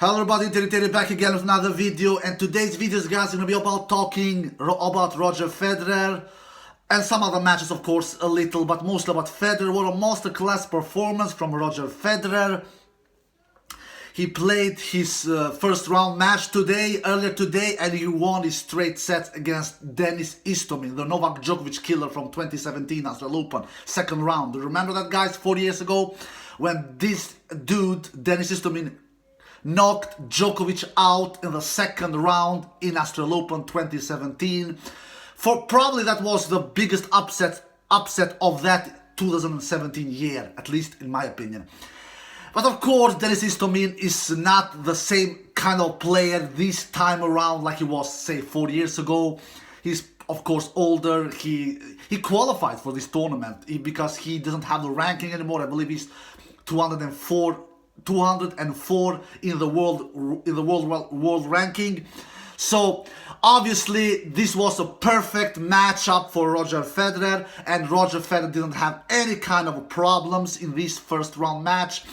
Hello everybody, Terry back again with another video, and today's video guys is going to be about talking about Roger Federer and some other matches, of course, a little, but mostly about Federer. What a masterclass performance from Roger Federer. He played his first round match earlier today, and he won his straight sets against Dennis Istomin, the Novak Djokovic killer from 2017 Australian Open, second round. Do you remember that, guys? 4 years ago, when this dude, Dennis Istomin, knocked Djokovic out in the second round in Australian Open 2017. For probably that was the biggest upset of that 2017 year, at least in my opinion. But of course, Dennis Istomin is not the same kind of player this time around like he was, say, 4 years ago. He's of course older. He qualified for this tournament because he doesn't have the ranking anymore. I believe he's 204 in the world ranking. So obviously this was a perfect matchup for Roger Federer, and Roger Federer didn't have any kind of problems in this first round match.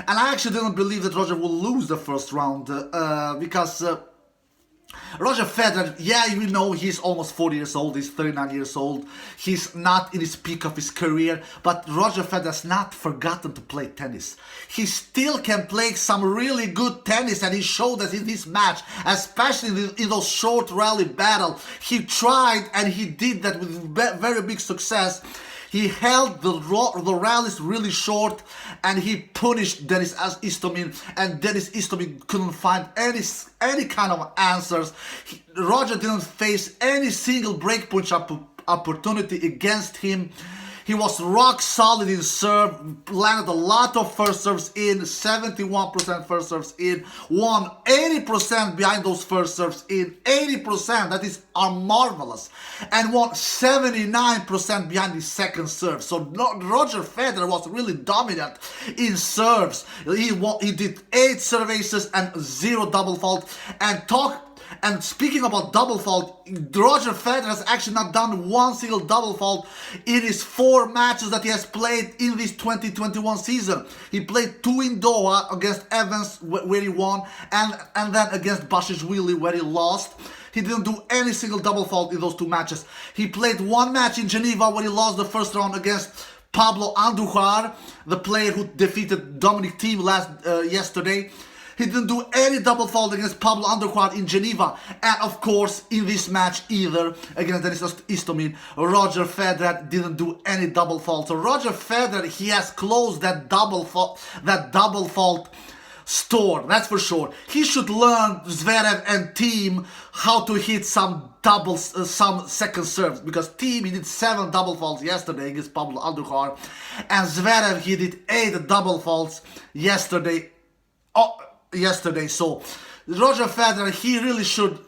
And I actually didn't believe that Roger will lose the first round because Roger Federer, yeah, you know, he's almost 40 years old, he's 39 years old, he's not in his peak of his career, but Roger Federer has not forgotten to play tennis. He still can play some really good tennis, and he showed that in this match, especially in those short rally battles. He tried, and he did that with very big success. He held the rallies really short, and he punished Dennis Istomin, and Dennis Istomin couldn't find any kind of answers. Roger didn't face any single breakpoint opportunity against him. He was rock solid in serve, landed a lot of first serves in, 71% first serves in, won 80% behind those first serves in, 80%, that is marvelous, and won 79% behind his second serve. So Roger Federer was really dominant in serves. He did 8 serve aces and 0 double fault. And speaking about double fault, Roger Federer has actually not done one single double fault in his 4 matches that he has played in this 2021 season. He played 2 in Doha against Evans, where he won, and then against Bashishvili, where he lost. He didn't do any single double fault in those 2 matches. He played 1 match in Geneva where he lost the first round against Pablo Andujar, the player who defeated Dominic Thiem yesterday. He didn't do any double fault against Pablo Andujar in Geneva. And of course, in this match either, against Dennis Istomin, Roger Federer didn't do any double fault. So Roger Federer, he has closed that double fault store, that's for sure. He should learn, Zverev and Thiem, how to hit some some second serves, because Thiem, he did 7 double faults yesterday against Pablo Andujar, and Zverev, he did 8 double faults yesterday. So Roger Federer, he really should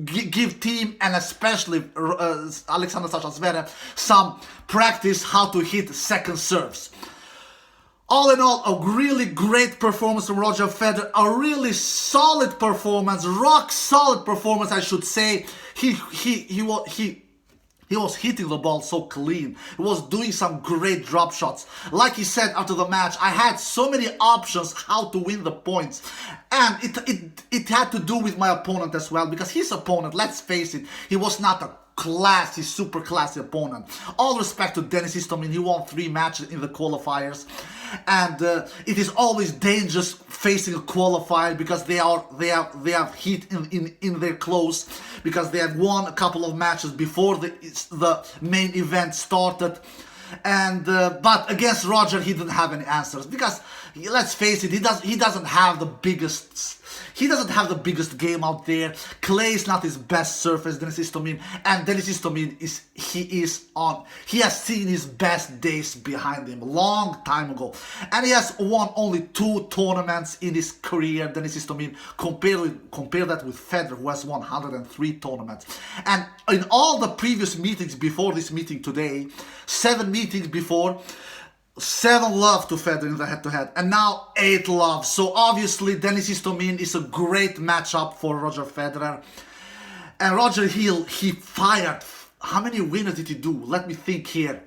give Thiem, and especially Alexander Zverev, some practice how to hit second serves. All in all, a really great performance from Roger Federer, a really solid performance, rock solid performance, I should say. He was hitting the ball so clean. He was doing some great drop shots. Like he said after the match, I had so many options how to win the points. And it had to do with my opponent as well, because his opponent, let's face it, he was not a super classy opponent. All respect to Dennis Istomin, he won 3 matches in the qualifiers. And it is always dangerous facing a qualifier, because they have heat in their clothes, because they have won a couple of matches before the main event started. And but against Roger, he didn't have any answers, because let's face it, he doesn't have the biggest game out there. Clay is not his best surface, Dennis Istomin, and Dennis Istomin he has seen his best days behind him long time ago, and he has won only 2 tournaments in his career. Dennis Istomin, compare that with Federer, who has won 103 tournaments. And in all the previous meetings before this meeting today, 7 meetings before, 7 love to Federer in the head-to-head, and now 8 love. So obviously Dennis Istomin is a great matchup for Roger Federer. And Roger, he fired, how many winners did he do? Let me think here.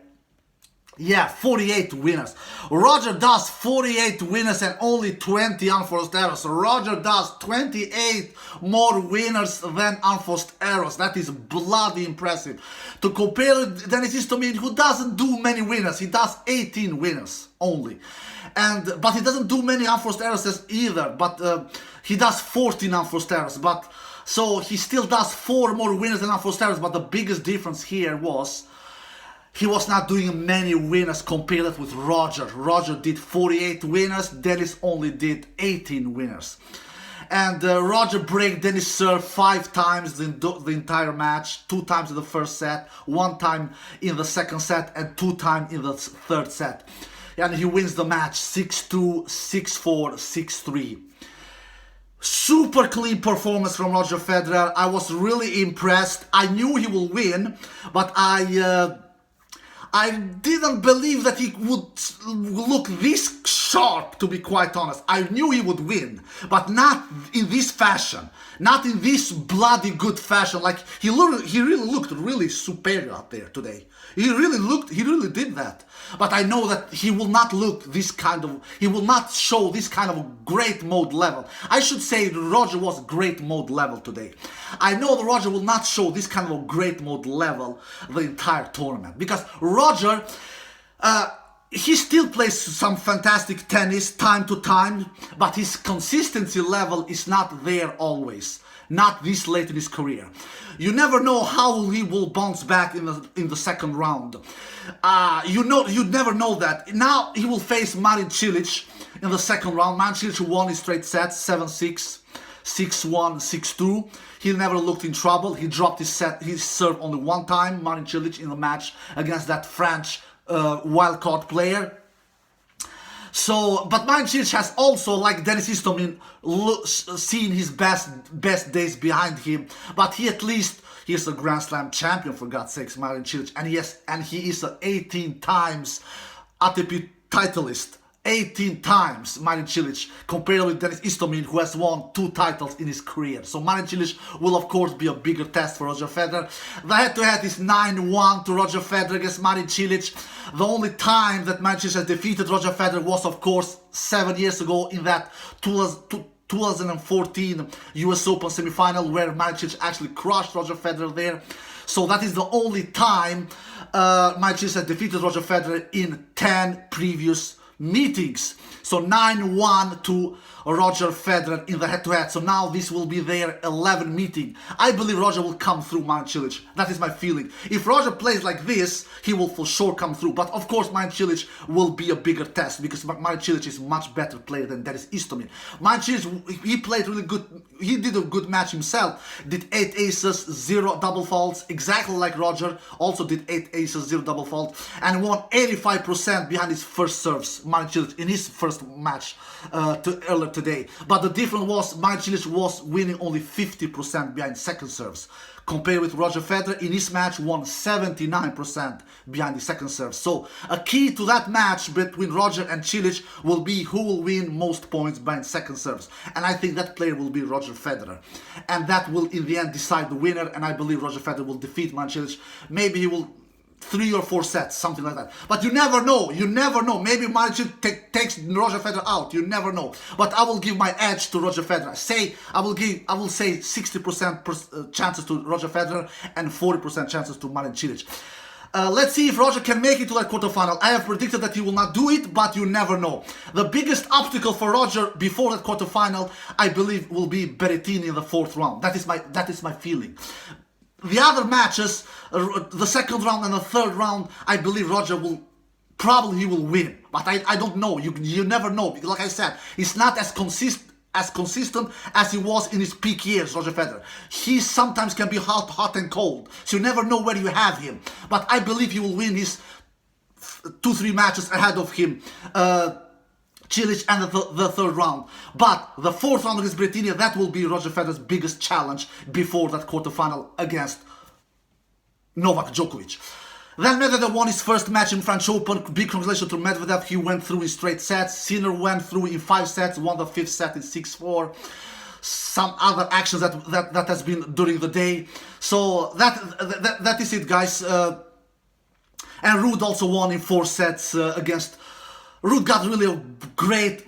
Yeah, 48 winners. Roger does 48 winners and only 20 unforced errors. Roger does 28 more winners than unforced errors. That is bloody impressive. To compare it, Dennis Istomin, who doesn't do many winners, he does 18 winners only. But he doesn't do many unforced errors either, but he does 14 unforced errors. But so he still does 4 more winners than unforced errors, but the biggest difference here was he was not doing many winners compared with Roger. Roger did 48 winners, Dennis only did 18 winners. And Roger break Dennis' serve 5 times in the entire match, 2 times in the first set, 1 time in the second set, and 2 times in the third set. And he wins the match 6-2, 6-4, 6-3. Super clean performance from Roger Federer. I was really impressed. I knew he will win, but I didn't believe that he would look this sharp, to be quite honest. I knew he would win, but not in this fashion. Not in this bloody good fashion. Like, he really looked really superior out there today. He really did that. But I know that he will not he will not show this kind of great mode level. I should say Roger was great mode level today. I know that Roger will not show this kind of great mode level the entire tournament. Because Roger, he still plays some fantastic tennis time to time, but his consistency level is not there always. Not this late in his career. You never know how he will bounce back in the second round. You never know that. Now he will face Marin Cilic in the second round. Marin Cilic won his straight sets, 7-6, 6-1, 6-2. He never looked in trouble. He dropped his serve only 1 time, Marin Cilic, in the match against that French wildcard player. So, but Marin Cilic has also, like Dennis Istomin, seen his best days behind him. But he is a Grand Slam champion, for God's sakes, Marin Cilic, and he is an 18 times ATP titleist. 18 times Marin Cilic, compared with Dennis Istomin, who has won 2 titles in his career. So Marin Cilic will of course be a bigger test for Roger Federer. The head-to-head is 9-1 to Roger Federer against Marin Cilic. The only time that Marin Cilic has defeated Roger Federer was of course 7 years ago in that 2014 US Open semi-final, where Marin Cilic actually crushed Roger Federer there. So that is the only time Marin Cilic has defeated Roger Federer in 10 previous meetings. So 9-1 to Roger Federer in the head-to-head. So now this will be their 11th meeting. I believe Roger will come through Marin Cilic. That is my feeling. If Roger plays like this, he will for sure come through. But of course Marin Cilic will be a bigger test, because Marin Cilic is a much better player than Dennis Istomin. Marin Cilic, he played really good. He did a good match himself. Did 8 aces, 0 double faults, exactly like Roger. Also did 8 aces, 0 double fault, and won 85% behind his first serves. Marin Cilic in his first match earlier today. But the difference was Marin Cilic was winning only 50% behind second serves. Compared with Roger Federer, in his match won 79% behind the second serve. So a key to that match between Roger and Cilic will be who will win most points behind second serves. And I think that player will be Roger Federer. And that will in the end decide the winner, and I believe Roger Federer will defeat Marin Cilic. Maybe he will 3 or 4 sets, something like that. But you never know. You never know. Maybe Marin Cilic takes Roger Federer out. You never know. But I will give my edge to Roger Federer. I will say 60% chances to Roger Federer and 40% chances to Marin Cilic. Let's see if Roger can make it to that quarterfinal. I have predicted that he will not do it, but you never know. The biggest obstacle for Roger before that quarterfinal, I believe, will be Berrettini in the 4th round. That is my feeling. The other matches, the second round and the third round, I believe Roger will probably win. But I don't know. You never know. Because like I said, he's not as consistent as he was in his peak years, Roger Federer. He sometimes can be hot and cold. So you never know where you have him. But I believe he will win his 2-3 matches ahead of him. Cilic and the third round. But the 4th round against Berrettini, that will be Roger Federer's biggest challenge before that quarterfinal against Novak Djokovic. Then Medvedev won his first match in French Open. Big congratulations to Medvedev. He went through in straight sets. Sinner went through in 5 sets, won the 5th set in 6-4. Some other actions that has been during the day. So that is it, guys. And Ruud also won in 4 sets against... Ruud got really a great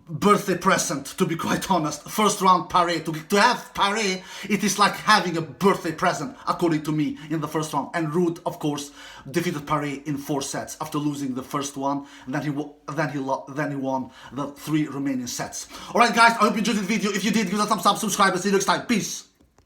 birthday present, to be quite honest. First round paré. To have paré, it is like having a birthday present, according to me, in the first round. And Ruud, of course, defeated Paré in 4 sets after losing the first one. And then he won the 3 remaining sets. Alright guys, I hope you enjoyed this video. If you did, give it a thumbs up, subscribe, and see you next time. Peace!